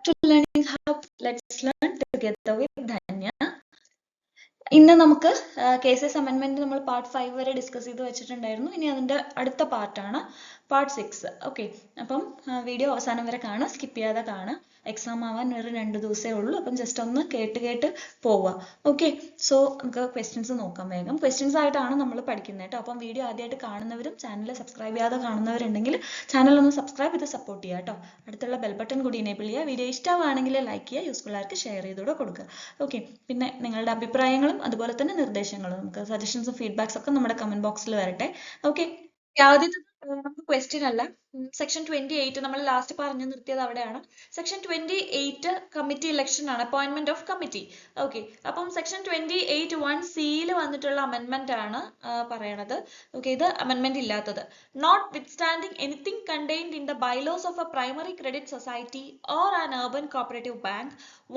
to Learning Hub. Let's learn together with Dhanya. ഇന്ന് നമുക്ക് cases അമെൻമെന്റ് നമ്മൾ പാർട്ട് 5 വരെ ഡിസ്കസ് ചെയ്ത് വെച്ചിട്ടുണ്ടായിരുന്നു. ഇനി അതിന്റെ അടുത്ത പാർട്ടാണ് പാർട്ട് 6. ഓക്കെ, അപ്പം വീഡിയോ അവസാനം വരെ കാണാം, സ്കിപ്പ് ചെയ്യാതെ കാണാം. എക്സാം ആവാൻ ഒരു 2 ദിവസമേ ഉള്ളൂ. അപ്പം ജസ്റ്റ് ഒന്ന് കേട്ട് പോവുക. ഓക്കെ, സോ നമുക്ക് ക്വസ്റ്റ്യൻസ് നോക്കാം. വേഗം ക്വസ്റ്റ്യൻസ് ആയിട്ടാണ് നമ്മൾ പഠിക്കുന്നത് കേട്ടോ. അപ്പം വീഡിയോ ആദ്യമായിട്ട് കാണുന്നവരും ചാനൽ സബ്സ്ക്രൈബ് ചെയ്യാതെ കാണുന്നവരുണ്ടെങ്കിൽ ചാനൽ ഒന്ന് സബ്സ്ക്രൈബ് ചെയ്ത് സപ്പോർട്ട് ചെയ്യുക കേട്ടോ. അടുത്തുള്ള ബെൽ ബട്ടൺ കൂടി എനേബിൾ ചെയ്യുക. വീഡിയോ ഇഷ്ടമാണെങ്കിൽ ലൈക്ക് ചെയ്യുക, യൂസ്ഫുൾ ആർക്ക് ഷെയർ ചെയ്തുകൂടെ കൊടുക്കുക. ഓക്കെ, പിന്നെ നിങ്ങളുടെ അഭിപ്രായങ്ങളും അതുപോലെ തന്നെ നിർദ്ദേശങ്ങളും, നമുക്ക് സജഷൻസും ഫീഡ്ബാക്സ് ഒക്കെ നമ്മുടെ കമന്റ് ബോക്സിൽ വരട്ടെ. ഓക്കെ, ആദ്യത്തെ നമുക്ക് ക്വസ്റ്റ്യൻ അല്ല, സെക്ഷൻ 28 നമ്മൾ ലാസ്റ്റ് പറഞ്ഞു നിർത്തിയത് അവിടെയാണ്. സെക്ഷൻ 28 കമ്മിറ്റി ഇലക്ഷൻ ആണ്, അപ്പോയിന്റ്മെന്റ് ഓഫ് കമ്മിറ്റി. ഓക്കെ, അപ്പം സെക്ഷൻ 28(1)(c)യിൽ വന്നിട്ടുള്ള അമെൻമെന്റ് ആണ് പറയണത്. ഓക്കെ, ഇത് അമെൻമെന്റ് ഇല്ലാത്തത്. Notwithstanding anything contained in the bylaws of a primary credit society or an urban cooperative bank,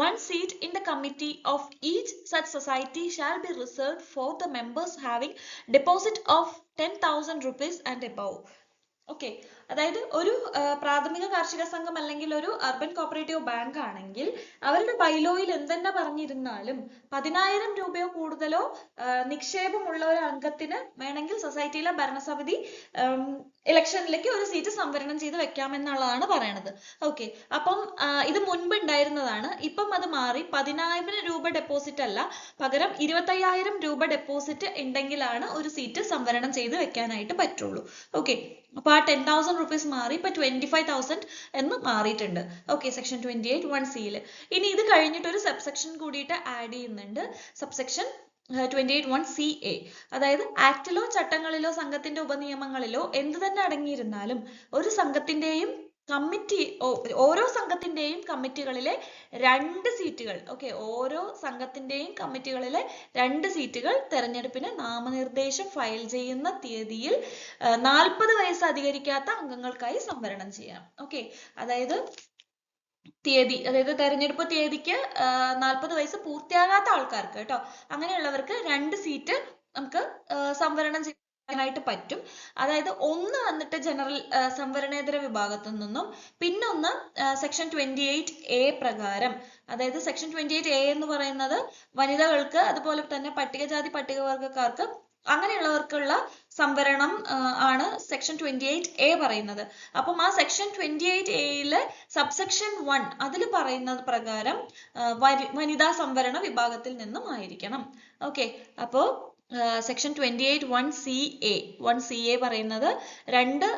one seat in the committee of each such society shall be reserved for the members having deposit of 10,000 rupees and above. Okay, അതായത് ഒരു പ്രാഥമിക കാർഷിക സംഘം അല്ലെങ്കിൽ ഒരു urban cooperative bank ആണെങ്കിൽ അവരുടെ ബൈലോയിൽ എന്തെന്നെ പറഞ്ഞിരുന്നാലും 10,000 രൂപയോ കൂടുതലോ നിക്ഷേപമുള്ള ഒരു അംഗത്തിന് വേണമെങ്കിൽ സൊസൈറ്റിയിലെ ഭരണസമിതി ഇലക്ഷനിലേക്ക് ഒരു സീറ്റ് സംവരണം ചെയ്ത് വെക്കാമെന്നുള്ളതാണ് പറയണത്. ഓക്കെ, അപ്പം ഇത് മുൻപ് ഉണ്ടായിരുന്നതാണ്. ഇപ്പം അത് മാറി 10,000 രൂപ ഡെപ്പോസിറ്റ് അല്ല, പകരം 25,000 രൂപ ഡെപ്പോസിറ്റ് ഉണ്ടെങ്കിലാണ് ഒരു സീറ്റ് സംവരണം ചെയ്ത് വെക്കാനായിട്ട് പറ്റുള്ളൂ. ഓക്കെ, അപ്പൊ ആ 10,000 rupees മാറി ഇപ്പൊ 25,000 എന്ന് മാറിയിട്ടുണ്ട്. ഓക്കെ, സെക്ഷൻ 28(1)(c)യിൽ. ഇനി ഇത് കഴിഞ്ഞിട്ട് ഒരു സബ്സെക്ഷൻ കൂടിയിട്ട് ആഡ് ചെയ്യുന്നുണ്ട്, സബ്സെക്ഷൻ 28(1)(ca). അതായത് ആക്ടിലോ ചട്ടങ്ങളിലോ സംഘത്തിന്റെ ഉപനിയമങ്ങളിലോ എന്ത് തന്നെ അടങ്ങിയിരുന്നാലും ഒരു സംഘത്തിന്റെയും കമ്മിറ്റി, ഓരോ സംഘത്തിന്റെയും കമ്മിറ്റികളിലെ 2 സീറ്റുകൾ, ഓക്കെ, ഓരോ സംഘത്തിന്റെയും കമ്മിറ്റികളിലെ 2 സീറ്റുകൾ തെരഞ്ഞെടുപ്പിന് നാമനിർദ്ദേശം ഫയൽ ചെയ്യുന്ന തീയതിയിൽ 40 വയസ്സ് അധികരിക്കാത്ത അംഗങ്ങൾക്കായി സംവരണം ചെയ്യാം. ഓക്കെ, അതായത് തെരഞ്ഞെടുപ്പ് തീയതിക്ക് 40 വയസ്സ് പൂർത്തിയാകാത്ത ആൾക്കാർക്ക് കേട്ടോ, അങ്ങനെയുള്ളവർക്ക് 2 സീറ്റ് നമുക്ക് സംവരണം ചെയ്യാനായിട്ട് പറ്റും. അതായത് ഒന്ന് വന്നിട്ട് ജനറൽ സംവരണേതര വിഭാഗത്തു നിന്നും, പിന്നൊന്ന് സെക്ഷൻ 28A പ്രകാരം. അതായത് സെക്ഷൻ 28A എന്ന് പറയുന്നത് വനിതകൾക്ക് അതുപോലെ തന്നെ പട്ടികജാതി പട്ടികവർഗക്കാർക്ക് അങ്ങനെയുള്ളവർക്കുള്ള സംവരണം ആണ് സെക്ഷൻ 28A പറയുന്നത്. അപ്പം ആ സെക്ഷൻ 28A സബ്സെക്ഷൻ 1 അതിൽ പറയുന്നത് പ്രകാരം വനിതാ സംവരണ വിഭാഗത്തിൽ നിന്നും ആയിരിക്കണം. ഓക്കെ, അപ്പോ സെക്ഷൻ 28(1)(ca) പറയുന്നത് 2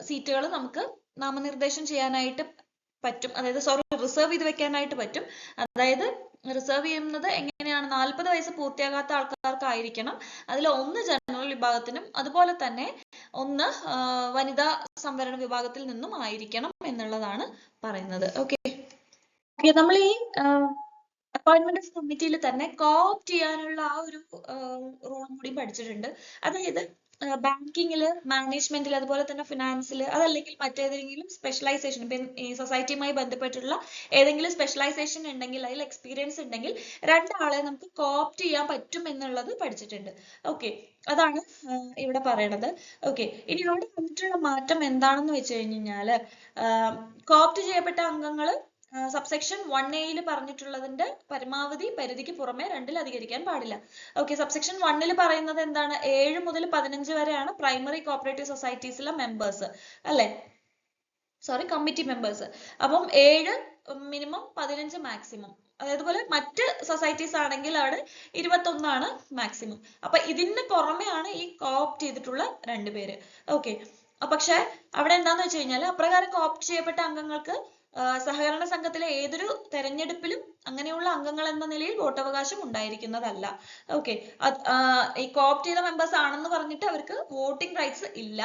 സീറ്റുകൾ നമുക്ക് നാമനിർദ്ദേശം ചെയ്യാനായിട്ട് പറ്റും, അതായത് റിസർവ് ചെയ്ത് വെക്കാനായിട്ട് പറ്റും. അതായത് റിസർവ് ചെയ്യുന്നത് എങ്ങനെയാണ്, 40 വയസ്സ് പൂർത്തിയാകാത്ത ആൾക്കാർക്കായിരിക്കണം. അതിൽ ഒന്ന് ജനറൽ വിഭാഗത്തിനും അതുപോലെ തന്നെ ഒന്ന് വനിതാ സംവരണ വിഭാഗത്തിൽ നിന്നും ആയിരിക്കണം എന്നുള്ളതാണ് പറയുന്നത്. ഓക്കെ, നമ്മൾ ഈ അപ്പോയിന്റ്മെന്റ് ഓഫ് കമ്മിറ്റിയിൽ തന്നെ കോപ്റ്റ് ചെയ്യാനുള്ള ആ ഒരു റൂളും കൂടി പഠിച്ചിട്ടുണ്ട്. അതായത് ബാങ്കിങ്ങില്, മാനേജ്മെന്റിൽ, അതുപോലെ തന്നെ ഫിനാൻസിൽ, അതല്ലെങ്കിൽ മറ്റേതെങ്കിലും സ്പെഷ്യലൈസേഷൻ, ഇപ്പം ഈ സൊസൈറ്റിയുമായി ബന്ധപ്പെട്ടുള്ള ഏതെങ്കിലും സ്പെഷ്യലൈസേഷൻ ഉണ്ടെങ്കിൽ, അതിൽ എക്സ്പീരിയൻസ് ഉണ്ടെങ്കിൽ 2 ആളെ നമുക്ക് കോപ്റ്റ് ചെയ്യാൻ പറ്റും എന്നുള്ളത് പഠിച്ചിട്ടുണ്ട്. ഓക്കെ, അതാണ് ഇവിടെ പറയണത്. ഓക്കെ, ഇനി ഇവിടെ വന്നിട്ടുള്ള മാറ്റം എന്താണെന്ന് വെച്ച് കഴിഞ്ഞാല്, കോപ്റ്റ് ചെയ്യപ്പെട്ട അംഗങ്ങള് സബ്സെക്ഷൻ 1A പറഞ്ഞിട്ടുള്ളതിന്റെ പരമാവധി പരിധിക്ക് പുറമെ 2 അധികരിക്കാൻ പാടില്ല. ഓക്കെ, സബ്സെക്ഷൻ 1 പറയുന്നത് എന്താണ്, 7 മുതൽ 15 വരെയാണ് പ്രൈമറി കോപ്പറേറ്റീവ് സൊസൈറ്റീസിലെ മെമ്പേഴ്സ്, അല്ലെ, സോറി, കമ്മിറ്റി മെമ്പേഴ്സ്. അപ്പം 7 മിനിമം, 15 മാക്സിമം. അതേപോലെ മറ്റ് സൊസൈറ്റീസ് ആണെങ്കിൽ അവിടെ 21 ആണ് മാക്സിമം. അപ്പൊ ഇതിന് പുറമെയാണ് ഈ കോപ്റ്റ് ചെയ്തിട്ടുള്ള 2 പേര്. ഓക്കെ, പക്ഷെ അവിടെ എന്താന്ന് വെച്ച് കഴിഞ്ഞാൽ, അപ്രകാരം കോപ്റ്റ് ചെയ്യപ്പെട്ട അംഗങ്ങൾക്ക് സഹകരണ സംഘത്തിലെ ഏതൊരു തെരഞ്ഞെടുപ്പിലും അങ്ങനെയുള്ള അംഗങ്ങൾ എന്ന നിലയിൽ വോട്ടവകാശം ഉണ്ടായിരിക്കുന്നതല്ല. ഓക്കെ, ഈ കോപ്റ്റ് ചെയ്ത മെമ്പേഴ്സ് ആണെന്ന് പറഞ്ഞിട്ട് അവർക്ക് വോട്ടിംഗ് റൈറ്റ്സ് ഇല്ല.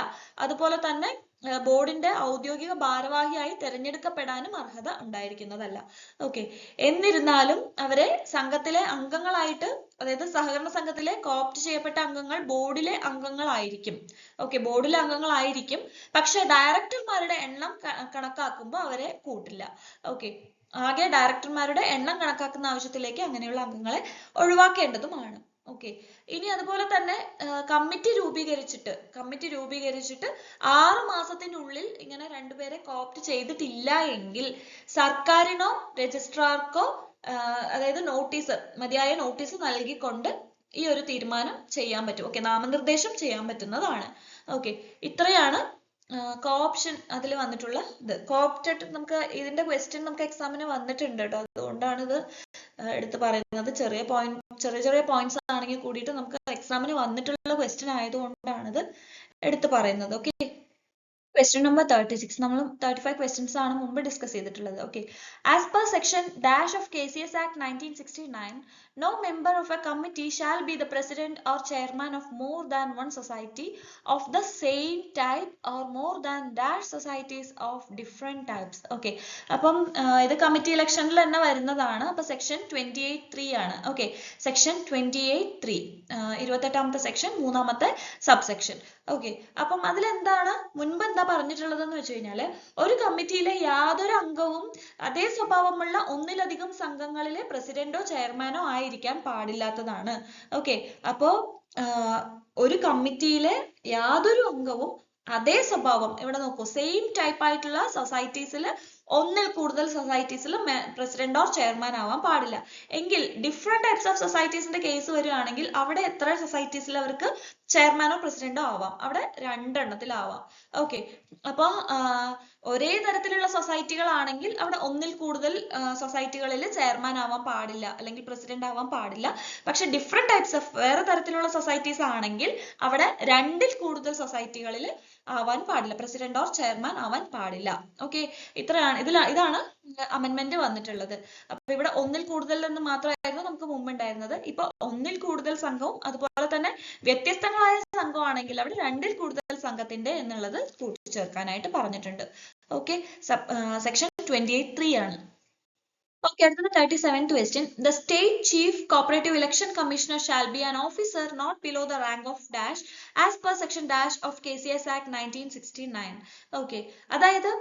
അതുപോലെ തന്നെ ബോർഡിന്റെ ഔദ്യോഗിക ഭാരവാഹിയായി തിരഞ്ഞെടുക്കപ്പെടാനും അർഹത ഉണ്ടായിരിക്കുന്നതല്ല. ഓക്കെ, എന്നിരുന്നാലും അവരെ സംഘത്തിലെ അംഗങ്ങളായിട്ട്, അതായത് സഹകരണ സംഘത്തിലെ കോപ്റ്റ് ചെയ്യപ്പെട്ട അംഗങ്ങൾ ബോർഡിലെ അംഗങ്ങളായിരിക്കും. ഓക്കെ, ബോർഡിലെ അംഗങ്ങളായിരിക്കും, പക്ഷെ ഡയറക്ടർമാരുടെ എണ്ണം കണക്കാക്കുമ്പോൾ അവരെ കൂട്ടില്ല. ഓക്കെ, ആകെ ഡയറക്ടർമാരുടെ എണ്ണം കണക്കാക്കുന്ന ആവശ്യത്തിലേക്ക് അങ്ങനെയുള്ള അംഗങ്ങളെ ഒഴിവാക്കേണ്ടതുമാണ്. ഓക്കെ. ഇനി അതുപോലെ തന്നെ കമ്മിറ്റി രൂപീകരിച്ചിട്ട് 6 മാസത്തിനുള്ളിൽ ഇങ്ങനെ രണ്ടുപേരെ കോപ്റ്റ് ചെയ്തിട്ടില്ല എങ്കിൽ സർക്കാരിനോ രജിസ്ട്രാർക്കോ അതായത് മതിയായ നോട്ടീസ് നൽകിക്കൊണ്ട് ഈ ഒരു തീരുമാനം ചെയ്യാൻ പറ്റും. ഓക്കെ, നാമനിർദ്ദേശം ചെയ്യാൻ പറ്റുന്നതാണ്. ഓക്കെ, ഇത്രയാണ് കോപ്ഷൻ അതിൽ വന്നിട്ടുള്ള ഇത്. കോപ്റ്റഡ് നമുക്ക് ഇതിന്റെ ക്വസ്റ്റ്യൻ നമുക്ക് എക്സാമിന് വന്നിട്ടുണ്ട് കേട്ടോ, അതുകൊണ്ടാണ് ഇത് എടുത്ത് പറയുന്നത്. ചെറിയ പോയിന്റ്സ് ആണെങ്കിൽ കൂടിയിട്ട് നമുക്ക് എക്സാമിന് വന്നിട്ടുള്ള ക്വസ്റ്റ്യൻ ആയതുകൊണ്ടാണ് ഇത് എടുത്ത് പറയുന്നത്. Okay, question number 36. നമ്മൾ 35 questions ആണ് മുമ്പ് ഡിസ്കസ് ചെയ്തിട്ടുള്ളത്. Okay, as per section dash of KCS Act 1969, no member of a committee shall be the president or chairman of more than one society of the same type or more than dash societies of different types. Okay, അപ്പം ഇത് committee ഇലക്ഷനിൽ തന്നെ വരുന്നതാണ്. അപ്പൊ section 28(3) ആണ്. Okay, section 28(3) 28ാമത്തെ section 3ാമത്തെ sub section. Okay, അപ്പം അതിലെന്താണ് മുൻപ് എന്താ പറഞ്ഞിട്ടുള്ളതെന്ന് വെച്ച് കഴിഞ്ഞാല് ഒരു കമ്മിറ്റിയിലെ യാതൊരു അംഗവും അതേ സ്വഭാവമുള്ള ഒന്നിലധികം സംഘങ്ങളിലെ പ്രസിഡന്റോ ചെയർമാനോ ആയിരിക്കാൻ പാടില്ലാത്തതാണ്. ഓക്കെ, അപ്പോ ഒരു കമ്മിറ്റിയിലെ യാതൊരു അംഗവും അതേ സ്വഭാവം, ഇവിടെ നോക്കൂ, സെയിം ടൈപ്പ് ആയിട്ടുള്ള സൊസൈറ്റീസിൽ ഒന്നിൽ കൂടുതൽ സൊസൈറ്റീസിൽ പ്രസിഡന്റ് ഓർ ചെയർമാൻ ആവാൻ പാടില്ല. എങ്കിൽ ഡിഫറെന്റ് ടൈപ്സ് ഓഫ് സൊസൈറ്റീസിന്റെ കേസ് വരികയാണെങ്കിൽ അവിടെ എത്ര സൊസൈറ്റീസിൽ അവർക്ക് ചെയർമാനോ പ്രസിഡന്റോ ആവാം? അവിടെ 2 എണ്ണത്തിലാവാം. ഓക്കെ, അപ്പോൾ ഒരേ തരത്തിലുള്ള സൊസൈറ്റികളാണെങ്കിൽ അവിടെ ഒന്നിൽ കൂടുതൽ സൊസൈറ്റികളിൽ ചെയർമാൻ ആവാൻ പാടില്ല അല്ലെങ്കിൽ പ്രസിഡന്റ് ആവാൻ പാടില്ല. പക്ഷെ ഡിഫറെന്റ് ടൈപ്സ് ഓഫ് വേറെ തരത്തിലുള്ള സൊസൈറ്റീസ് ആണെങ്കിൽ അവിടെ 2ൽ കൂടുതൽ സൊസൈറ്റികളിൽ ആവാൻ പാടില്ല, പ്രസിഡന്റ് ഓർ ചെയർമാൻ ആവാൻ പാടില്ല. ഓക്കെ, ഇതാണ് അമെന്റ്മെന്റ് വന്നിട്ടുള്ളത്. അപ്പൊ ഇവിടെ ഒന്നിൽ കൂടുതൽ എന്ന് മാത്രമായിരുന്നു നമുക്ക് മുമ്പ് ഉണ്ടായിരുന്നത്. ഇപ്പൊ ഒന്നിൽ കൂടുതൽ സംഘവും അതുപോലെ തന്നെ വ്യത്യസ്തങ്ങളായ സംഘമാണെങ്കിൽ അവിടെ 2ൽ കൂടുതൽ സംഘത്തിന്റെ എന്നുള്ളത് കൂട്ടിച്ചേർക്കാനായിട്ട് പറഞ്ഞിട്ടുണ്ട്. ഓക്കെ, സെക്ഷൻ 28(3) ആണ്. Okay, അടുത്തത് 37th question. The state chief cooperative election commissioner shall be an officer not below the rank of dash as per section dash of KCS Act 1969. Okay, അതായത്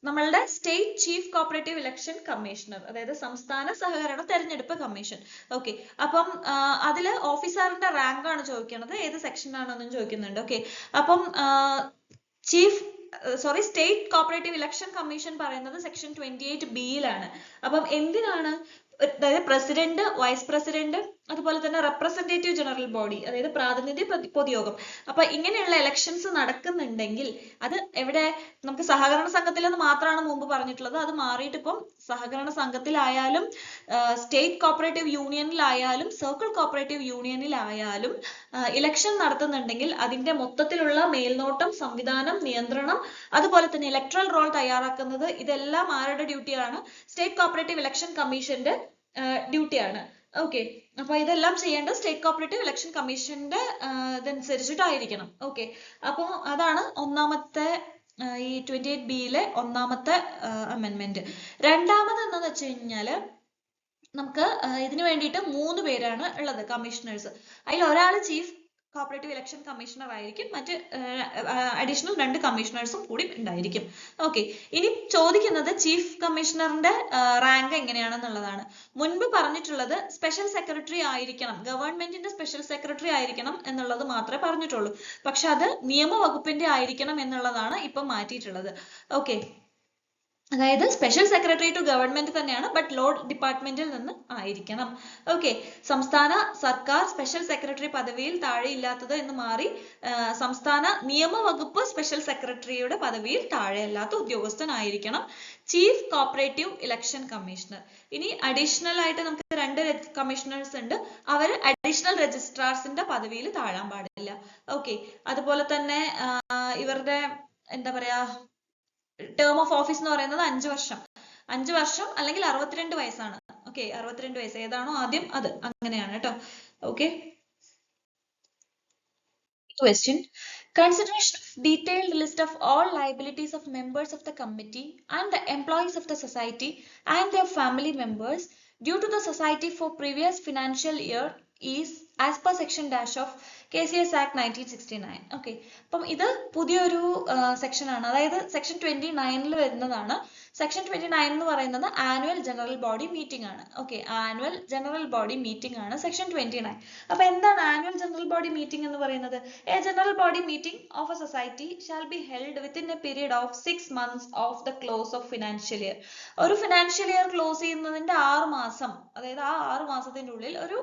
നമ്മളുടെ state chief cooperative election commissioner, അതായത് സംസ്ഥാന സഹകരണ തെരഞ്ഞെടുപ്പ് commission. Okay, അപ്പം അതില് ഓഫീസറിന്റെ rank ആണ് ചോദിക്കുന്നത്, ഏത് സെക്ഷൻ ആണെന്നും ചോദിക്കുന്നുണ്ട്. ഓക്കെ, അപ്പം സ്റ്റേറ്റ് കോപ്പറേറ്റീവ് ഇലക്ഷൻ കമ്മീഷൻ പറയുന്നത് സെക്ഷൻ 28(b)യിലാണ്. അപ്പം എന്തിനാണ്? അതായത് പ്രസിഡന്റ്, വൈസ് പ്രസിഡന്റ്, അതുപോലെ തന്നെ റെപ്രസെന്റേറ്റീവ് ജനറൽ ബോഡി, അതായത് പ്രാതിനിധ്യ പൊതുയോഗം. അപ്പൊ ഇങ്ങനെയുള്ള ഇലക്ഷൻസ് നടക്കുന്നുണ്ടെങ്കിൽ അത് എവിടെ? നമുക്ക് സഹകരണ സംഘത്തിലെന്ന് മാത്രമാണ് മുമ്പ് പറഞ്ഞിട്ടുള്ളത്. അത് മാറിയിട്ട് ഇപ്പം സഹകരണ സംഘത്തിലായാലും സ്റ്റേറ്റ് കോപ്പറേറ്റീവ് യൂണിയനിലായാലും സർക്കിൾ കോപ്പറേറ്റീവ് യൂണിയനിലായാലും ഇലക്ഷൻ നടത്തുന്നുണ്ടെങ്കിൽ അതിന്റെ മൊത്തത്തിലുള്ള മേൽനോട്ടം, സംവിധാനം, നിയന്ത്രണം, അതുപോലെ തന്നെ ഇലക്ട്രൽ റോൾ തയ്യാറാക്കുന്നത്, ഇതെല്ലാം ആരുടെ ഡ്യൂട്ടിയാണ്? സ്റ്റേറ്റ് കോപ്പറേറ്റീവ് ഇലക്ഷൻ കമ്മീഷന്റെ ഡ്യൂട്ടിയാണ്. ഓക്കെ, അപ്പൊ ഇതെല്ലാം ചെയ്യേണ്ടത് സ്റ്റേറ്റ് കോപ്പറേറ്റീവ് ഇലക്ഷൻ കമ്മീഷന്റെ ഇതനുസരിച്ചിട്ടായിരിക്കണം. ഓക്കെ, അപ്പോൾ അതാണ് ഒന്നാമത്തെ ഈ 28(b)യിലെ ഒന്നാമത്തെ അമെന്റ്മെന്റ്. രണ്ടാമത് എന്താന്ന് വെച്ച് കഴിഞ്ഞാല് നമുക്ക് ഇതിനു വേണ്ടിയിട്ട് 3 പേരാണ് ഉള്ളത്, കമ്മീഷണേഴ്സ്. അതിൽ ഒരാൾ ചീഫ് കോപ്പറേറ്റീവ് ഇലക്ഷൻ കമ്മീഷണർ ആയിരിക്കും, മറ്റ് അഡീഷണൽ 2 കമ്മീഷണേഴ്സും കൂടി ഉണ്ടായിരിക്കും. ഓക്കെ, ഇനി ചോദിക്കുന്നത് ചീഫ് കമ്മീഷണറിന്റെ റാങ്ക് എങ്ങനെയാണെന്നുള്ളതാണ്. മുൻപ് പറഞ്ഞിട്ടുള്ളത് സ്പെഷ്യൽ സെക്രട്ടറി ആയിരിക്കണം, ഗവൺമെന്റിന്റെ സ്പെഷ്യൽ സെക്രട്ടറി ആയിരിക്കണം എന്നുള്ളത് മാത്രമേ പറഞ്ഞിട്ടുള്ളൂ. പക്ഷെ അത് നിയമവകുപ്പിന്റെ ആയിരിക്കണം എന്നുള്ളതാണ് ഇപ്പം മാറ്റിയിട്ടുള്ളത്. ഓക്കെ, അതായത് സ്പെഷ്യൽ സെക്രട്ടറി ടു ഗവൺമെന്റ് തന്നെയാണ്, ബട്ട് ലോ ഡിപ്പാർട്ട്മെന്റിൽ നിന്ന് ആയിരിക്കണം. ഓക്കെ, സംസ്ഥാന സർക്കാർ സ്പെഷ്യൽ സെക്രട്ടറി പദവിയിൽ താഴെയില്ലാത്തത് എന്ന് മാറി സംസ്ഥാന നിയമവകുപ്പ് സ്പെഷ്യൽ സെക്രട്ടറിയുടെ പദവിയിൽ താഴെയല്ലാത്ത ഉദ്യോഗസ്ഥനായിരിക്കണം ചീഫ് കോപ്പറേറ്റീവ് ഇലക്ഷൻ കമ്മീഷണർ. ഇനി അഡീഷണൽ ആയിട്ട് നമുക്ക് 2 കമ്മീഷണേഴ്സ് ഉണ്ട്, അവർ അഡീഷണൽ രജിസ്ട്രാർസിന്റെ പദവിയിൽ താഴാൻ പാടില്ല. ഓക്കെ, അതുപോലെ തന്നെ ഇവരുടെ എന്താ പറയാ ടേം ഓഫ് ഓഫീസ് എന്ന് പറയുന്നത് 5 വർഷം അല്ലെങ്കിൽ 62 വയസ്സാണ്. ഓക്കെ, 62 വയസ്സ് ഏതാണോ ആദ്യം അത്, അങ്ങനെയാണ് കേട്ടോ. Okay, question. Consideration of detailed list of all liabilities of members of the committee and the employees of the society and their family members due to the society for previous financial year is as per section dash of KCS Act 1969. Okay, അപ്പം ഇത് പുതിയൊരു section ആണ്, അതായത് section 29-ൽ വരുന്നതാണ്. Section 29 എന്ന് പറയുന്നത് annual general body meeting ആണ്. Okay, annual general body meeting ആണ് സെക്ഷൻ 29. അപ്പൊ എന്താണ് ആനുവൽ ജനറൽ ബോഡി മീറ്റിംഗ് എന്ന് പറയുന്നത്? A general body meeting of A society shall be held within A period of 6 months of the close of financial year. ഒരു financial year close ചെയ്യുന്നതിന്റെ 6 മാസം, അതായത് ആ 6 മാസത്തിന്റെ ഉള്ളിൽ ഒരു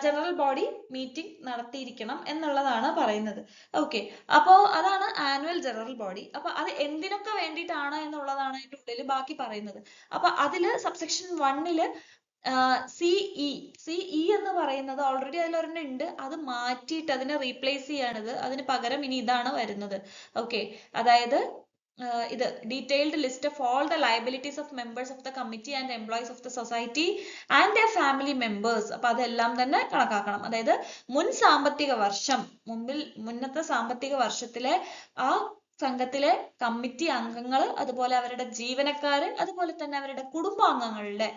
ജനറൽ ബോഡി മീറ്റിംഗ് നടത്തിയിരിക്കണം എന്നുള്ളതാണ് പറയുന്നത്. ഓക്കെ, അപ്പോ അതാണ് ആനുവൽ ജനറൽ ബോഡി. അപ്പൊ അത് എന്തിനൊക്കെ വേണ്ടിയിട്ടാണ് എന്നുള്ളതാണ് അതിന്റെ ഉള്ളിൽ ബാക്കി പറയുന്നത്. അപ്പൊ അതില് സബ്സെക്ഷൻ 1 സിഇ എന്ന് പറയുന്നത് ഓൾറെഡി അതിലൊരെണ്ണം ഉണ്ട്, അത് മാറ്റിയിട്ട് അതിനെ റീപ്ലേസ് ചെയ്യാണിത്. അതിന് പകരം ഇനി ഇതാണ് വരുന്നത്. ഓക്കെ, അതായത് ഇത് detailed list of all the liabilities of members of the committee and employees of the society and the family members. അപ്പൊ അതെല്ലാം തന്നെ കണക്കാക്കണം. അതായത് മുന്നത്തെ സാമ്പത്തിക വർഷത്തിലെ ആ സംഘത്തിലെ കമ്മിറ്റി അംഗങ്ങൾ, അതുപോലെ അവരുടെ ജീവനക്കാര്, അതുപോലെ തന്നെ അവരുടെ കുടുംബാംഗങ്ങളുടെ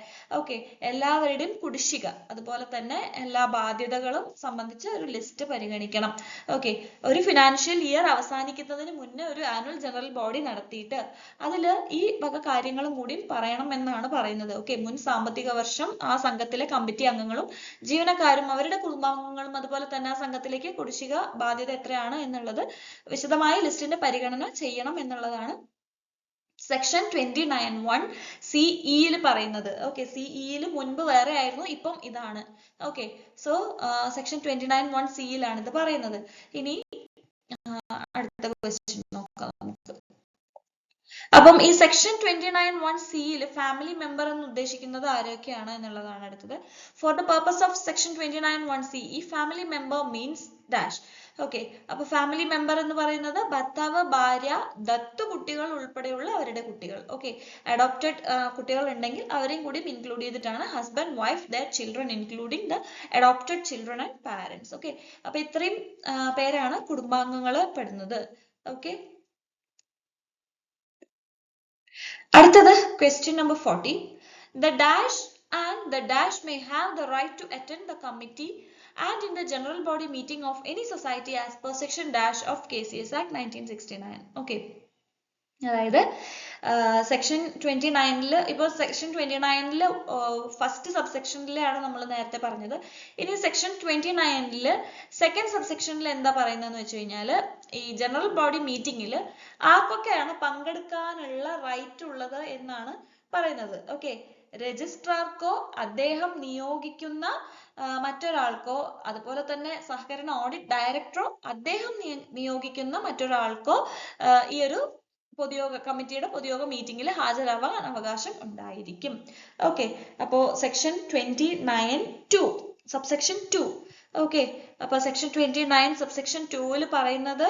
എല്ലാവരുടെയും കുടിശ്ശിക, അതുപോലെ തന്നെ എല്ലാ ബാധ്യതകളും സംബന്ധിച്ച് ഒരു ലിസ്റ്റ് പരിഗണിക്കണം. ഒരു ഫിനാൻഷ്യൽ ഇയർ അവസാനിക്കുന്നതിന് മുന്നേ ഒരു ആനുവൽ ജനറൽ ബോഡി നടത്തിയിട്ട് അതില് ഈ വക കാര്യങ്ങളും കൂടി പറയണം എന്നാണ് പറയുന്നത്. മുൻ സാമ്പത്തിക വർഷം ആ സംഘത്തിലെ കമ്മിറ്റി അംഗങ്ങളും ജീവനക്കാരും അവരുടെ കുടുംബാംഗങ്ങളും അതുപോലെ തന്നെ ആ സംഘത്തിലേക്ക് കുടിശ്ശിക ബാധ്യത എത്രയാണ് എന്നുള്ളത് വിശദമായ ലിസ്റ്റിന്റെ പരിഗണന ചെയ്യണം എന്നുള്ളതാണ് സെക്ഷൻ 29(1) സിഇയിൽ പറയുന്നത്. സിഇയിൽ മുൻപ് വേറെ ആയിരുന്നു, ഇപ്പം ഇതാണ്. സോ സെക്ഷൻ 29(1) സിയിലാണ് ഇത് പറയുന്നത്. ഇനി അടുത്ത ക്വസ്റ്റ്യൻ നോക്കാം നമുക്ക്. അപ്പം ഈ സെക്ഷൻ 29(1) സിയിൽ ഫാമിലി മെമ്പർ എന്ന് ഉദ്ദേശിക്കുന്നത് ആരൊക്കെയാണ് എന്നുള്ളതാണ് അടുത്തത്. For the purpose of section 29(1) C, ഈ ഫാമിലി മെമ്പർ മീൻസ് ഡാഷ്. അപ്പൊ ഫാമിലി മെമ്പർ എന്ന് പറയുന്നത് ഭർത്താവ്, ഭാര്യ, ദത്തു കുട്ടികൾ ഉൾപ്പെടെയുള്ള അവരുടെ കുട്ടികൾ. അഡോപ്റ്റഡ് കുട്ടികൾ ഉണ്ടെങ്കിൽ അവരെയും കൂടി ഇൻക്ലൂഡ് ചെയ്തിട്ടാണ് husband, wife, there children including the adopted children and parents. അപ്പൊ ഇത്രയും പേരാണ് കുടുംബാംഗങ്ങൾ പെടുന്നത്. അടുത്തത് question number 40. The dash and the dash may have the right to attend the committee and in the general body meeting of any society as per section dash of KCS Act 1969. അതായത് section 29 ഇപ്പോൾ section 29 first സബ്സെക്ഷനിലാണ് നമ്മൾ നേരത്തെ പറഞ്ഞത്. ഇനി section 29 second സബ്സെക്ഷനിൽ എന്താ പറയുന്നതെന്ന് വെച്ച് കഴിഞ്ഞാൽ, ഈ ജനറൽ ബോഡി മീറ്റിംഗിൽ ആർക്കൊക്കെയാണ് പങ്കെടുക്കാനുള്ള റൈറ്റ് ഉള്ളത് എന്നാണ് പറയുന്നത്. രജിസ്ട്രാർക്കോ അദ്ദേഹം നിയോഗിക്കുന്ന മറ്റൊരാൾക്കോ, അതുപോലെ തന്നെ സഹകരണ ഓഡിറ്റ് ഡയറക്ടറോ അദ്ദേഹം നിയോഗിക്കുന്ന മറ്റൊരാൾക്കോ ഈ ഒരു കമ്മിറ്റിയുടെ പൊതുയോഗ മീറ്റിംഗിൽ ഹാജരാവാൻ അവകാശം ഉണ്ടായിരിക്കും. അപ്പോ സെക്ഷൻ 29(2) സബ്സെക്ഷൻ 2. അപ്പൊ സെക്ഷൻ 29 സബ്സെക്ഷൻ 2 പറയുന്നത്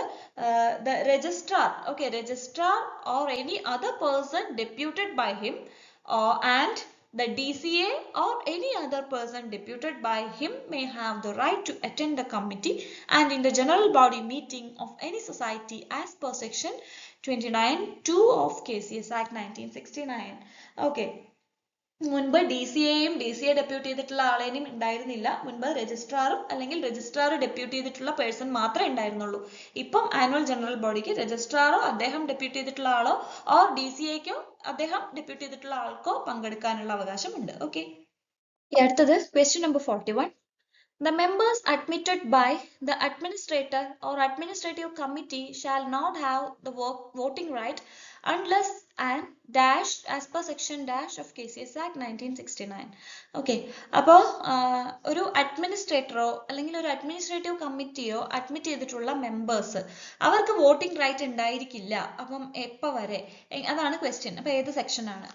the registrar or any other person deputed by him and the DCA or any other person deputed by him may have the right to attend the committee and in the general body meeting of any society as per section 29(2) of KCS Act 1969. മുൻപ് DCAയും DCA depute ചെയ്തിട്ടുള്ള ആളെയും ഉണ്ടായിരുന്നില്ല. മുൻപ് രജിസ്ട്രാറും അല്ലെങ്കിൽ registrar depute ചെയ്തിട്ടുള്ള person മാത്രമേ ഉണ്ടായിരുന്നുള്ളൂ. ഇപ്പം ആനുവൽ ജനറൽ ബോഡിക്ക് രജിസ്ട്രാറോ അദ്ദേഹം ഡെപ്യൂട്ട് ചെയ്തിട്ടുള്ള ആളോ ഓർ DCAക്കോ അദ്ദേഹം ഡെപ്യൂട്ട് ചെയ്തിട്ടുള്ള ആൾക്കോ പങ്കെടുക്കാനുള്ള അവകാശമുണ്ട്. അടുത്തത് question number 41. The members admitted by the administrator or administrative committee shall not have the voting right unless and dash as per section dash of KCS Act 1969. അപ്പോൾ ഒരു അഡ്മിനിസ്ട്രേറ്ററോ അല്ലെങ്കിൽ ഒരു അഡ്മിനിസ്ട്രേറ്റീവ് കമ്മിറ്റിയോ അഡ്മിറ്റ് ചെയ്തിട്ടുള്ള മെമ്പേഴ്സ് അവർക്ക് വോട്ടിംഗ് റൈറ്റ് ഉണ്ടായിരിക്കില്ല. അപ്പം എപ്പോ വരെ, അതാണ് ക്വസ്റ്റ്യൻ. അപ്പൊ ഏത് സെക്ഷൻ ആണ്?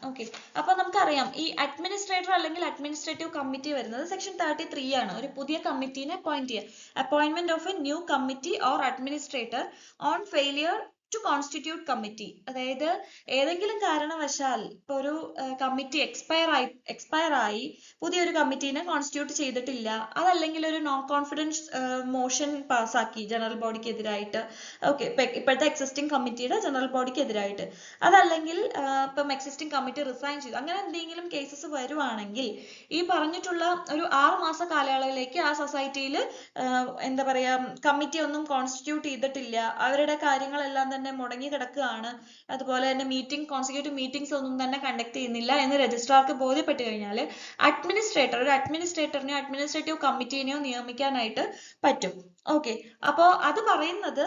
അപ്പൊ നമുക്കറിയാം ഈ അഡ്മിനിസ്ട്രേറ്റർ അല്ലെങ്കിൽ അഡ്മിനിസ്ട്രേറ്റീവ് കമ്മിറ്റി വരുന്നത് സെക്ഷൻ 33 ആണ്. ഒരു പുതിയ കമ്മിറ്റീനെ അപ്പോയിന്റ് ചെയ്യുക. Appointment of a new committee or administrator on failure to constitute committee. അതായത് ഏതെങ്കിലും കാരണവശാൽ ഇപ്പൊ ഒരു കമ്മിറ്റി എക്സ്പയർ ആയി പുതിയൊരു കമ്മിറ്റീനെ കോൺസ്റ്റിറ്റ്യൂട്ട് ചെയ്തിട്ടില്ല, അതല്ലെങ്കിൽ ഒരു നോൺ കോൺഫിഡൻസ് മോഷൻ പാസ്സാക്കി ജനറൽ ബോഡിക്ക് എതിരായിട്ട്, ഇപ്പോഴത്തെ എക്സിസ്റ്റിംഗ് കമ്മിറ്റിയുടെ ജനറൽ ബോഡിക്ക് എതിരായിട്ട്, അതല്ലെങ്കിൽ ഇപ്പം എക്സിസ്റ്റിംഗ് കമ്മിറ്റി റിസൈൻ ചെയ്തു, അങ്ങനെ എന്തെങ്കിലും കേസസ് വരുവാണെങ്കിൽ ഈ പറഞ്ഞിട്ടുള്ള ഒരു 6 മാസ കാലയളവിലേക്ക് ആ സൊസൈറ്റിയിൽ എന്താ പറയാ കമ്മിറ്റി ഒന്നും കോൺസ്റ്റിറ്റ്യൂട്ട് ചെയ്തിട്ടില്ല, അവരുടെ കാര്യങ്ങളെല്ലാം തന്നെ മുടങ്ങി കിടക്കുകയാണ്, അതുപോലെ തന്നെ കോൺസിക്യൂട്ടീവ് മീറ്റിംഗ്സ് ഒന്നും തന്നെ കണ്ടക്ട് ചെയ്യുന്നില്ല എന്ന് രജിസ്ട്രാർക്ക് ബോധ്യപ്പെട്ട് കഴിഞ്ഞാൽ ഒരു അഡ്മിനിസ്ട്രേറ്ററിനെയോ അഡ്മിനിസ്ട്രേറ്റീവ് കമ്മിറ്റീനെയോ നിയമിക്കാനായിട്ട് പറ്റും. ഓക്കെ, അപ്പോൾ അത് പറയുന്നത്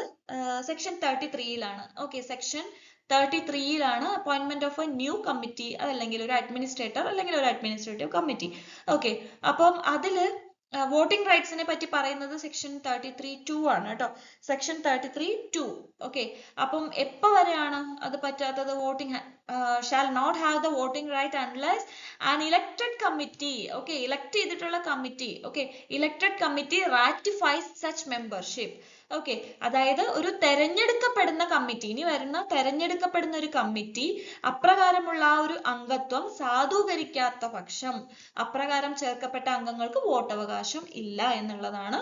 സെക്ഷൻ 33-യിലാണ്. ഓക്കെ, സെക്ഷൻ 33-യിലാണ് appointment of a new committee, അതല്ലെങ്കിൽ ഒരു അഡ്മിനിസ്ട്രേറ്റർ അല്ലെങ്കിൽ ഒരു അഡ്മിനിസ്ട്രേറ്റീവ് കമ്മിറ്റി. ഓക്കെ, അപ്പം അതില് വോട്ടിംഗ് റൈറ്റ്സിനെ പറ്റി പറയുന്നത് സെക്ഷൻ 33(2) ആണ് കേട്ടോ. സെക്ഷൻ 33(2). ഓക്കെ, അപ്പം എപ്പോ വരെയാണ് അത് പറ്റാത്തത്? Voting shall not have the voting right unless an elected committee, okay, elect ചെയ്തിട്ടുള്ള committee, okay, elected committee ratifies such membership. Okay, അതായത് ഒരു തെരഞ്ഞെടുക്കപ്പെടുന്ന കമ്മിറ്റി, ഇനി വരുന്ന തെരഞ്ഞെടുക്കപ്പെടുന്ന ഒരു കമ്മിറ്റി അപ്രകാരമുള്ള ആ ഒരു അംഗത്വം സാധൂകരിക്കാത്ത പക്ഷം അപ്രകാരം ചേർക്കപ്പെട്ട അംഗങ്ങൾക്ക് വോട്ടവകാശം ഇല്ല എന്നുള്ളതാണ്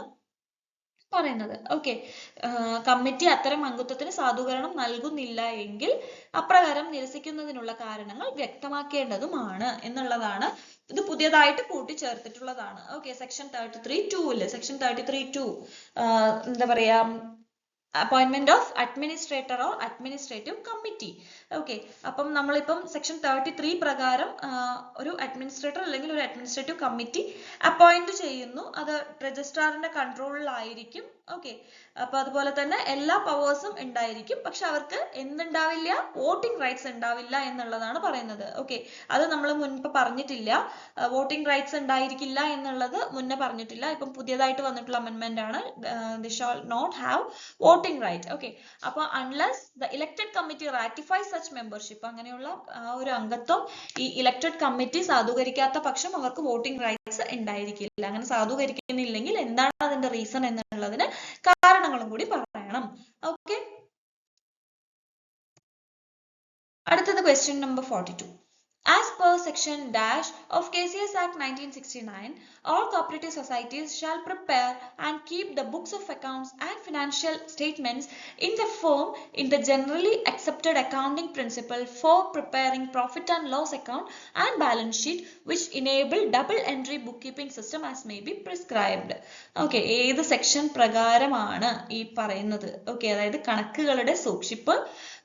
പറയുന്നത്. ഓക്കെ, കമ്മിറ്റി അത്തരം അംഗത്വത്തിന് സാധൂകരണം നൽകുന്നില്ല എങ്കിൽ അപ്രകാരം നിരസിക്കുന്നതിനുള്ള കാരണങ്ങൾ വ്യക്തമാക്കേണ്ടതുമാണ് എന്നുള്ളതാണ്. ഇത് പുതിയതായിട്ട് കൂട്ടിച്ചേർത്തിട്ടുള്ളതാണ്. ഓക്കെ, സെക്ഷൻ 33(2-ല് സെക്ഷൻ 33(2) എന്താ പറയാ, appointment of administrator or administrative committee. Okay, അപ്പം നമ്മളിപ്പം സെക്ഷൻ 33 പ്രകാരം ഒരു അഡ്മിനിസ്ട്രേറ്റർ അല്ലെങ്കിൽ ഒരു അഡ്മിനിസ്ട്രേറ്റീവ് കമ്മിറ്റി അപ്പോയിന്റ് ചെയ്യുന്നു. അത് രജിസ്ട്രാറിന്റെ കൺട്രോളിലായിരിക്കും. ഓക്കെ, അപ്പൊ അതുപോലെ തന്നെ എല്ലാ പവേഴ്സും ഉണ്ടായിരിക്കും, പക്ഷെ അവർക്ക് എന്തുണ്ടാവില്ല? വോട്ടിംഗ് റൈറ്റ്സ് ഉണ്ടാവില്ല എന്നുള്ളതാണ് പറയുന്നത്. ഓക്കെ, അത് നമ്മൾ മുൻപ് പറഞ്ഞിട്ടില്ല. വോട്ടിംഗ് റൈറ്റ്സ് ഉണ്ടായിരിക്കില്ല എന്നുള്ളത് മുന്നേ പറഞ്ഞിട്ടില്ല. ഇപ്പം പുതിയതായിട്ട് വന്നിട്ടുള്ള അമെൻമെന്റ് ആണ്. They shall not have voting right. Okay, അപ്പോൾ unless the elected committee ratifies such membership, അങ്ങനെയുള്ള ഒരു അംഗത്വം ഈ ഇലക്ടഡ് കമ്മിറ്റി സാധൂകരിക്കാത്ത പക്ഷം അവർക്ക് വോട്ടിംഗ് റൈറ്റ്സ് ഉണ്ടായിരിക്കില്ല. അങ്ങനെ സാധൂകരിക്കുന്നില്ലെങ്കിൽ എന്താണ് അതിന്റെ റീസൺ എന്നുള്ളതിന് കാരണങ്ങളും കൂടി പറയണം. ഓക്കെ, അടുത്തത് question number 42. As per section dash of KCS Act 1969, all cooperative societies shall prepare and keep the books of accounts and financial statements in the form in the generally accepted accounting principle for preparing profit and loss account and balance sheet, which enable double entry bookkeeping system as may be prescribed. Okay, ഏത് section പ്രകാരമാണ് ഈ പറയുന്നത്? Okay, അതായത് കണക്കുകളുടെ സൂക്ഷിപ്പ്,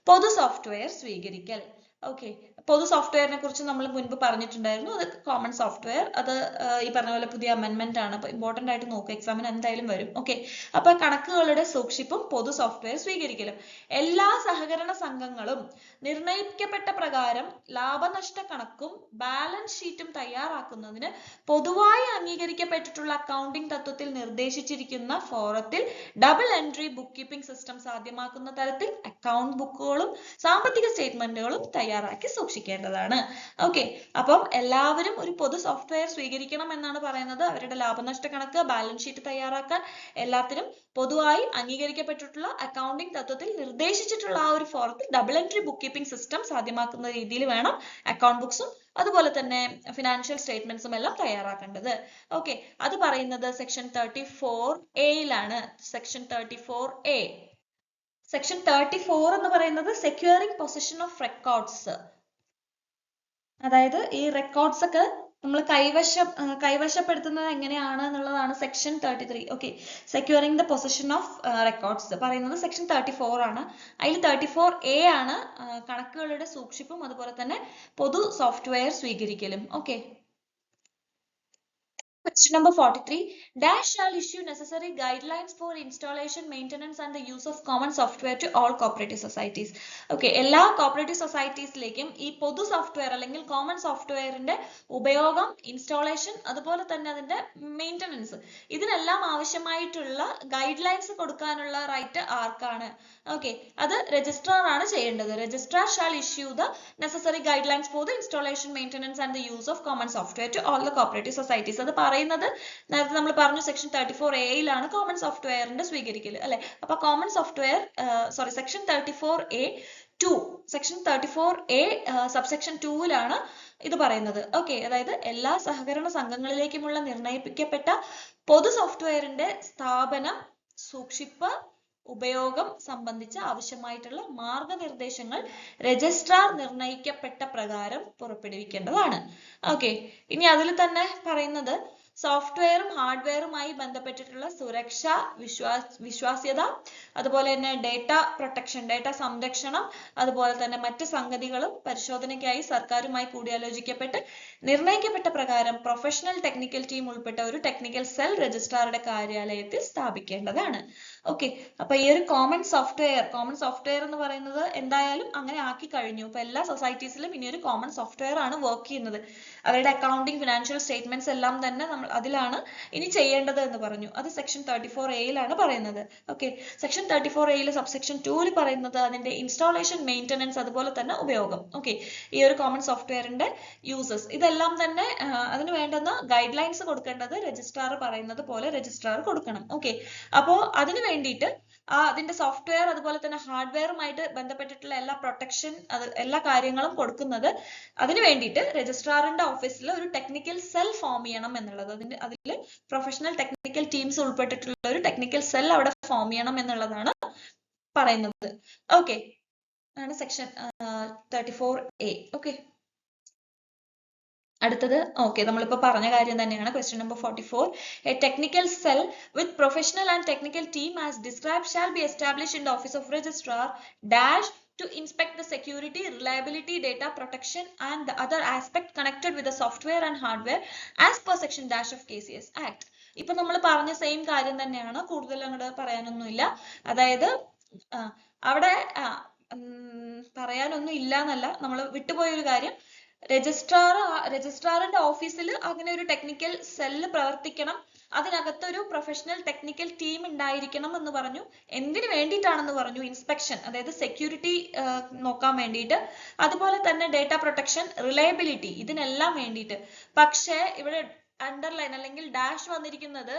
പൊതു software സ്വീകരിക്കൽ. Okay, പൊതു സോഫ്റ്റ്വെയറിനെ കുറിച്ച് നമ്മൾ മുൻപ് പറഞ്ഞിട്ടുണ്ടായിരുന്നു. അത് കോമൺ സോഫ്റ്റ്വെയർ, അത് ഈ പറഞ്ഞ പോലെ പുതിയ അമെൻമെന്റ് ആണ്. അപ്പൊ ഇമ്പോർട്ടന്റ് ആയിട്ട് നോക്കുക, എക്സാമിന് എന്തായാലും വരും. ഓക്കെ, അപ്പൊ കണക്കുകളുടെ സൂക്ഷിപ്പും പൊതു സോഫ്റ്റ്വെയർ സ്വീകരിക്കലും. എല്ലാ സഹകരണ സംഘങ്ങളും നിർണയിക്കപ്പെട്ട പ്രകാരം ലാഭനഷ്ട കണക്കും ബാലൻസ് ഷീറ്റും തയ്യാറാക്കുന്നതിന് പൊതുവായി അംഗീകരിക്കപ്പെട്ടിട്ടുള്ള അക്കൗണ്ടിംഗ് തത്വത്തിൽ നിർദ്ദേശിച്ചിരിക്കുന്ന ഫോറത്തിൽ double entry book keeping system സാധ്യമാക്കുന്ന തരത്തിൽ അക്കൗണ്ട് ബുക്കുകളും സാമ്പത്തിക സ്റ്റേറ്റ്മെന്റുകളും തയ്യാറാക്കി സൂക്ഷിക്കേണ്ടതാണ്. ഓക്കെ, അപ്പം എല്ലാവരും ഒരു പൊതു സോഫ്റ്റ്വെയർ സ്വീകരിക്കണം എന്നാണ് പറയുന്നത്. അവരുടെ ലാഭനഷ്ട കണക്ക്, ബാലൻസ് ഷീറ്റ് തയ്യാറാക്കാൻ എല്ലാത്തിനും പൊതുവായി അംഗീകരിക്കപ്പെട്ടിട്ടുള്ള അക്കൗണ്ടിംഗ് തത്വത്തിൽ നിർദ്ദേശിച്ചിട്ടുള്ള ആ ഒരു ഫോറത്തിൽ double entry book keeping system സാധ്യമാക്കുന്ന രീതിയിൽ വേണം അക്കൗണ്ട് ബുക്സും അതുപോലെ തന്നെ ഫിനാൻഷ്യൽ സ്റ്റേറ്റ്മെന്റ്സും എല്ലാം തയ്യാറാക്കേണ്ടത്. ഓക്കെ, അത് പറയുന്നത് സെക്ഷൻ 34A-യിലാണ്. Section 34A. സെക്ഷൻ 34 എന്ന് പറയുന്നത് സെക്യൂറിംഗ് പൊസിഷൻ ഓഫ് റെക്കോർഡ്സ്. അതായത് ഈ റെക്കോർഡ്സ് ഒക്കെ നമ്മൾ കൈവശപ്പെടുത്തുന്നത് എങ്ങനെയാണ് എന്നുള്ളതാണ് section 33. Okay, securing the position of records പറയുന്നത് സെക്ഷൻ 34 ആണ്. അതിൽ 34A ആണ് കണക്കുകളുടെ സൂക്ഷിപ്പും അതുപോലെ തന്നെ പൊതു സോഫ്റ്റ്വെയർ സ്വീകരിക്കലും. Okay, question number 43. Dash shall issue necessary guidelines for installation, maintenance and the use of common software to all cooperative societies. Okay, എല്ലാ cooperative societiesലേക്കും ഈ പൊതു സോഫ്റ്റ്വെയർ അല്ലെങ്കിൽ കോമൺ സോഫ്റ്റ്വെയറിന്റെ ഉപയോഗം, ഇൻസ്റ്റാളേഷൻ അതുപോലെ തന്നെ അതിന്റെ മെയിൻ്റനൻസ്, ഇതിനെല്ലാം ആവശ്യമായിട്ടുള്ള ഗൈഡ് ലൈൻസ് കൊടുക്കാനുള്ള റൈറ്റ് ആർക്കാണ്? ഓക്കെ, അത് രജിസ്ട്രാർ ആണ് ചെയ്യേണ്ടത്. Registrar shall issue the necessary guidelines for the installation, maintenance and the use of common software to all the cooperative societies. അത് പറയുന്നത് നേരത്തെ നമ്മൾ പറഞ്ഞു സെക്ഷൻ 34A-യിലാണ് കോമൺ സോഫ്റ്റ്വെയറിന്റെ സ്വീകരിക്കൽ അല്ലെ. അപ്പൊ common software section 34A(2), section 34A subsection 2-ലാണ് ഇത് പറയുന്നത്. ഓക്കെ, അതായത് എല്ലാ സഹകരണ സംഘങ്ങളിലേക്കുമുള്ള നിർണയിക്കപ്പെട്ട പൊതു സോഫ്റ്റ്വെയറിന്റെ സ്ഥാപനം, സൂക്ഷിപ്പ്, ഉപയോഗം സംബന്ധിച്ച് ആവശ്യമായിട്ടുള്ള മാർഗനിർദ്ദേശങ്ങൾ രജിസ്ട്രാർ നിർണയിക്കപ്പെട്ട പ്രകാരം പുറപ്പെടുവിക്കേണ്ടതാണ്. ഓക്കെ, ഇനി അതിൽ തന്നെ പറയുന്നത് സോഫ്റ്റ്വെയറും ഹാർഡ്വെയറുമായി ബന്ധപ്പെട്ടിട്ടുള്ള സുരക്ഷ, വിശ്വാസ്യത, അതുപോലെ തന്നെ ഡേറ്റ പ്രൊട്ടക്ഷൻ, ഡേറ്റ സംരക്ഷണം, അതുപോലെ തന്നെ മറ്റ് സംഗതികളും പരിശോധനയ്ക്കായി സർക്കാരുമായി കൂടിയാലോചിക്കപ്പെട്ട് നിർണയിക്കപ്പെട്ട പ്രകാരം പ്രൊഫഷണൽ ടെക്നിക്കൽ ടീം ഉൾപ്പെട്ട ഒരു ടെക്നിക്കൽ സെൽ രജിസ്ട്രാറുടെ കാര്യാലയത്തിൽ സ്ഥാപിക്കേണ്ടതാണ്. ഓക്കെ, അപ്പൊ ഈ ഒരു കോമൺ സോഫ്റ്റ്വെയർ എന്ന് പറയുന്നത് എന്തായാലും അങ്ങനെ ആക്കി കഴിഞ്ഞു. ഇപ്പൊ എല്ലാ സൊസൈറ്റീസിലും ഇനി ഒരു കോമൺ സോഫ്റ്റ്വെയർ ആണ് വർക്ക് ചെയ്യുന്നത്. അവരുടെ അക്കൗണ്ടിങ്, ഫിനാൻഷ്യൽ സ്റ്റേറ്റ്മെന്റ്സ് എല്ലാം തന്നെ നമ്മൾ അതിലാണ് ഇനി ചെയ്യേണ്ടത് എന്ന് പറഞ്ഞു. അത് സെക്ഷൻ 34A പറയുന്നത്. ഓക്കെ, സെക്ഷൻ 34A സബ്സെക്ഷൻ 2 പറയുന്നത് അതിന്റെ ഇൻസ്റ്റാളേഷൻ, മെയിൻ്റനൻസ്, അതുപോലെ തന്നെ ഉപയോഗം. ഓക്കെ, ഈ ഒരു കോമൺ സോഫ്റ്റ്വെയറിന്റെ യൂസസ് ഇതെല്ലാം തന്നെ അതിന് വേണ്ടുന്ന ഗൈഡ് ലൈൻസ് കൊടുക്കേണ്ടത് രജിസ്ട്രാർ പറയുന്നത് പോലെ രജിസ്ട്രാർ കൊടുക്കണം. ഓക്കെ, അപ്പോൾ അതിന് വേണ്ടിയിട്ട് അതിന്റെ സോഫ്റ്റ്വെയർ അതുപോലെ തന്നെ ഹാർഡ്വെയറുമായിട്ട് ബന്ധപ്പെട്ടിട്ടുള്ള എല്ലാ പ്രൊട്ടക്ഷൻ എല്ലാ കാര്യങ്ങളും കൊടുക്കുന്നത് അതിന് വേണ്ടിയിട്ട് രജിസ്ട്രാറിന്റെ ഓഫീസിൽ ഒരു ടെക്നിക്കൽ സെൽ ഫോം ചെയ്യണം എന്നുള്ളത്. അതിൽ പ്രൊഫഷണൽ ടെക്നിക്കൽ ടീംസ് ഉൾപ്പെട്ടിട്ടുള്ള ഒരു ടെക്നിക്കൽ സെൽ അവിടെ ഫോം ചെയ്യണം എന്നുള്ളതാണ് പറയുന്നത്. ഓക്കെ, ആണ് സെക്ഷൻ 34A. ഓക്കെ, അടുത്തത് ഓക്കെ നമ്മളിപ്പോൾ പറഞ്ഞ കാര്യം തന്നെയാണ്. Question number 44. A technical cell with professional and technical team as described shall be established in the office of registrar dash to inspect the security, reliability, data protection and the other aspect connected with the software and hardware as per section dash of KCS Act. ഇപ്പൊ നമ്മൾ പറഞ്ഞ same കാര്യം തന്നെയാണ്, കൂടുതൽ അങ്ങോട്ട് പറയാനൊന്നുമില്ല. അതായത് അവിടെ പറയാനൊന്നും ഇല്ല എന്നല്ല, നമ്മൾ വിട്ടുപോയൊരു കാര്യം, രജിസ്ട്രാറിന്റെ ഓഫീസിൽ അങ്ങനെ ഒരു ടെക്നിക്കൽ സെല്ല് പ്രവർത്തിക്കണം, അതിനകത്ത് ഒരു പ്രൊഫഷണൽ ടെക്നിക്കൽ ടീം ഉണ്ടായിരിക്കണം എന്ന് പറഞ്ഞു. എന്തിനു വേണ്ടിയിട്ടാണെന്ന് പറഞ്ഞു? ഇൻസ്പെക്ഷൻ, അതായത് സെക്യൂരിറ്റി നോക്കാൻ വേണ്ടിയിട്ട്, അതുപോലെ തന്നെ ഡേറ്റ പ്രൊട്ടക്ഷൻ, റിലയബിലിറ്റി, ഇതിനെല്ലാം വേണ്ടിയിട്ട്. പക്ഷേ ഇവിടെ അണ്ടർലൈൻ അല്ലെങ്കിൽ ഡാഷ് വന്നിരിക്കുന്നത്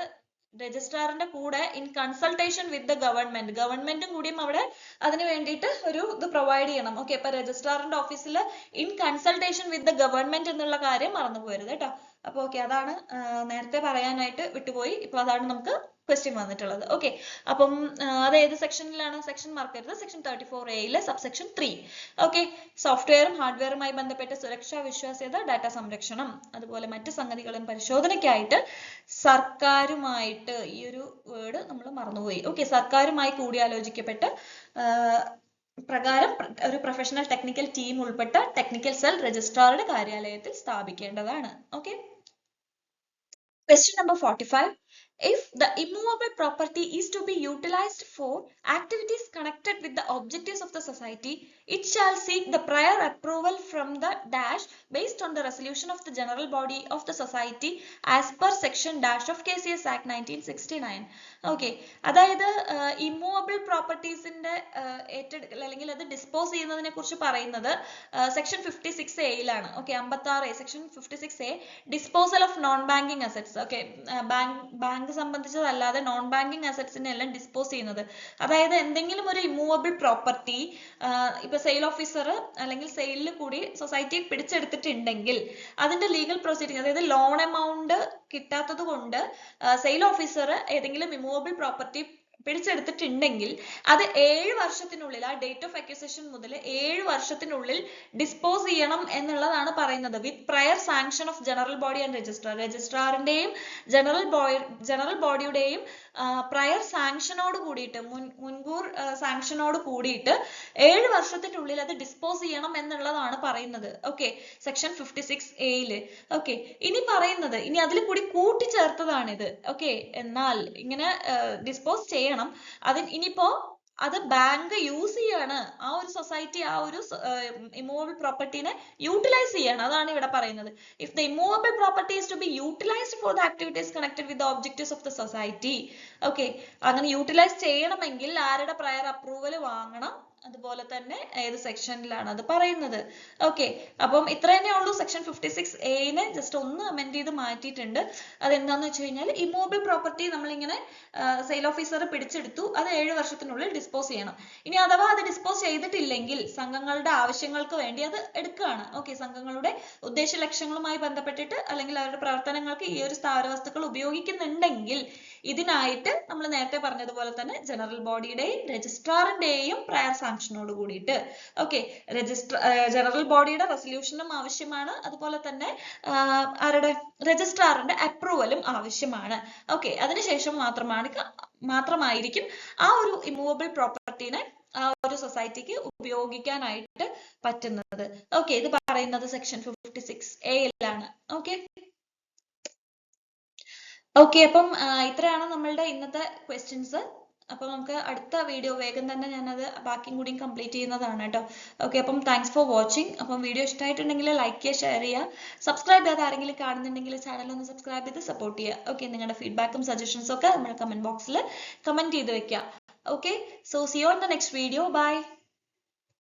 രജിസ്ട്രാറിന്റെ കൂടെ ഇൻ കൺസൾട്ടേഷൻ വിത്ത് ദ ഗവൺമെന്റും കൂടിയും അവിടെ അതിന് വേണ്ടിയിട്ട് ഒരു ഇത് പ്രൊവൈഡ് ചെയ്യണം. ഓക്കെ, ഇപ്പൊ രജിസ്ട്രാറിന്റെ ഓഫീസിൽ in consultation with the government എന്നുള്ള കാര്യം മറന്നു പോകരുത് കേട്ടോ. അപ്പൊ ഓക്കെ, അതാണ് നേരത്തെ പറയാനായിട്ട് വിട്ടുപോയി. ഇപ്പൊ അതാണ് നമുക്ക് ക്വസ്റ്റ്യൻ വന്നിട്ടുള്ളത്. ഓക്കെ, അപ്പം അത് ഏത് സെക്ഷനിലാണ്? സെക്ഷൻ മറക്കരുത്, സെക്ഷൻ 34A സബ്സെക്ഷൻ 3. ഓക്കെ, സോഫ്റ്റ്വെയറും ഹാർഡ്വെയറുമായി ബന്ധപ്പെട്ട സുരക്ഷാ, വിശ്വാസ്യത, ഡാറ്റ സംരക്ഷണം, അതുപോലെ മറ്റ് സംഗതികളും പരിശോധനയ്ക്കായിട്ട് സർക്കാരുമായിട്ട്, ഈ ഒരു വേർഡ് നമ്മൾ മറന്നുപോയി. ഓക്കെ, സർക്കാരുമായി കൂടിയാലോചിക്കപ്പെട്ട് പ്രകാരം ഒരു പ്രൊഫഷണൽ ടെക്നിക്കൽ ടീം ഉൾപ്പെട്ട ടെക്നിക്കൽ സെൽ രജിസ്ട്രാറുടെ കാര്യാലയത്തിൽ സ്ഥാപിക്കേണ്ടതാണ്. Okay, question number 45. If the immovable property is to be utilized for activities connected with the objectives of the society, it shall seek the prior approval from the dash based on the resolution of the general body of the society as per section dash of KCS Act 1969. Okay, അതായത് immovable പ്രോപ്പർട്ടീസിന്റെ അല്ലെങ്കിൽ അത് dispose ചെയ്യുന്നതിനെ കുറിച്ച് പറയുന്നത് section 56A. Okay, 56A section 56A disposal of non banking assets. Okay, bank സംബന്ധിച്ചതല്ലാതെ non banking അസറ്റ്സിനെ എല്ലാം ഡിസ്പോസ് ചെയ്യുന്നത്. അതായത് എന്തെങ്കിലും ഒരു ഇമ്മൂവബിൾ പ്രോപ്പർട്ടി ഇപ്പൊ സെയിൽ ഓഫീസർ അല്ലെങ്കിൽ സെയിലിൽ കൂടി സൊസൈറ്റി പിടിച്ചെടുത്തിട്ടുണ്ടെങ്കിൽ അതിന്റെ ലീഗൽ പ്രൊസീഡിംഗ്, അതായത് ലോൺ എമൗണ്ട് കിട്ടാത്തത് കൊണ്ട് സെയിൽ ഓഫീസർ ഏതെങ്കിലും ഇമ്മൂവബിൾ പ്രോപ്പർട്ടി പിടിച്ചെടുത്തിട്ടുണ്ടെങ്കിൽ അത് 7 വർഷത്തിനുള്ളിൽ, ആ ഡേറ്റ് ഓഫ് അക്വിസിഷൻ മുതൽ 7 വർഷത്തിനുള്ളിൽ ഡിസ്പോസ് ചെയ്യണം എന്നുള്ളതാണ് പറയുന്നത്. With prior sanction of general body and registrar. രജിസ്ട്രാറിന്റെയും ജനറൽ ബോഡിയുടെയും പ്രയർ സാങ്ഷനോട് കൂടിയിട്ട്, മുൻകൂർ സാങ്ഷനോട് കൂടിയിട്ട് 7 വർഷത്തിനുള്ളിൽ അത് ഡിസ്പോസ് ചെയ്യണം എന്നുള്ളതാണ് പറയുന്നത്. Okay, section 56A. ഓക്കെ, ഇനി പറയുന്നത്, ഇനി അതിൽ കൂടി കൂട്ടിച്ചേർത്തതാണിത്. ഓക്കെ, എന്നാൽ ഇങ്ങനെ ഡിസ്പോസ് ചെയ്യണം. ഇനിയിപ്പോ അത് ബാങ്ക് യൂസ് ചെയ്യാണ്, ആ ഒരു സൊസൈറ്റി ആ ഒരു ഇമ്മൂവബിൾ പ്രോപ്പർട്ടിനെ യൂട്ടിലൈസ് ചെയ്യാണ്. അതാണ് ഇവിടെ പറയുന്നത്. If the immovable property is to be utilised for the activities connected with the objectives of the society. Okay, അങ്ങനെ യൂട്ടിലൈസ് ചെയ്യണമെങ്കിൽ ആരുടെ പ്രയർ അപ്രൂവൽ വാങ്ങണം? അതുപോലെ തന്നെ ഏത് സെക്ഷനിലാണ് അത് പറയുന്നത്. ഓക്കെ, അപ്പം ഇത്ര തന്നെ ഉള്ളൂ. സെക്ഷൻ 56A ജസ്റ്റ് ഒന്ന് അമെൻഡ് ചെയ്ത് മാറ്റിയിട്ടുണ്ട്. അതെന്താന്ന് വെച്ച് കഴിഞ്ഞാൽ ഇമ്മൂവബിൾ പ്രോപ്പർട്ടി നമ്മളിങ്ങനെ സെയിൽ ഓഫീസർ പിടിച്ചെടുത്തു, അത് 7 വർഷത്തിനുള്ളിൽ ഡിസ്പോസ് ചെയ്യണം. ഇനി അഥവാ അത് ഡിസ്പോസ് ചെയ്തിട്ടില്ലെങ്കിൽ സംഘങ്ങളുടെ ആവശ്യങ്ങൾക്ക് വേണ്ടി അത് എടുക്കുകയാണ്. ഓക്കെ, സംഘങ്ങളുടെ ഉദ്ദേശ ലക്ഷ്യങ്ങളുമായി ബന്ധപ്പെട്ടിട്ട് അല്ലെങ്കിൽ അവരുടെ പ്രവർത്തനങ്ങൾക്ക് ഈ ഒരു സ്ഥാവര വസ്തുക്കൾ ഉപയോഗിക്കുന്നുണ്ടെങ്കിൽ ഇതിനായിട്ട് നമ്മൾ നേരത്തെ പറഞ്ഞതുപോലെ തന്നെ ജനറൽ ബോഡിയുടെയും രജിസ്ട്രാറിന്റെയും പ്രയർ സാങ്ഷനോട് കൂടിയിട്ട്, ഓക്കെ, ജനറൽ ബോഡിയുടെ റെസൊല്യൂഷനും ആവശ്യമാണ്, അതുപോലെ തന്നെ ആരുടെ രജിസ്ട്രാറിന്റെ അപ്രൂവലും ആവശ്യമാണ്. ഓക്കെ, അതിനുശേഷം മാത്രമായിരിക്കും ആ ഒരു ഇമ്മൂവബിൾ പ്രോപ്പർട്ടീനെ ആ ഒരു സൊസൈറ്റിക്ക് ഉപയോഗിക്കാനായിട്ട് പറ്റുന്നത്. ഓക്കെ, ഇത് പറയുന്നത് സെക്ഷൻ 56A ഓക്കെ. ഓക്കെ, അപ്പം ഇത്രയാണ് നമ്മളുടെ ഇന്നത്തെ ക്വസ്റ്റ്യൻസ്. അപ്പം നമുക്ക് അടുത്ത വീഡിയോ വേഗം തന്നെ ഞാനത് ബാക്കിയും കൂടിയും കംപ്ലീറ്റ് ചെയ്യുന്നതാണ് കേട്ടോ. ഓക്കെ, അപ്പം താങ്ക്സ് ഫോർ വാച്ചിങ്. അപ്പം വീഡിയോ ഇഷ്ടമായിട്ടുണ്ടെങ്കിൽ ലൈക്ക് ചെയ്യുക, ഷെയർ ചെയ്യുക, സബ്സ്ക്രൈബ് ചെയ്യാതെ ആരെങ്കിലും കാണുന്നുണ്ടെങ്കിൽ ചാനൽ ഒന്ന് സബ്സ്ക്രൈബ് ചെയ്ത് സപ്പോർട്ട് ചെയ്യുക. ഓക്കെ, നിങ്ങളുടെ ഫീഡ്ബാക്കും സജഷൻസും ഒക്കെ നമ്മുടെ കമന്റ് ബോക്സിൽ കമന്റ് ചെയ്ത് വെക്കുക. Okay, so see you on the next video. By.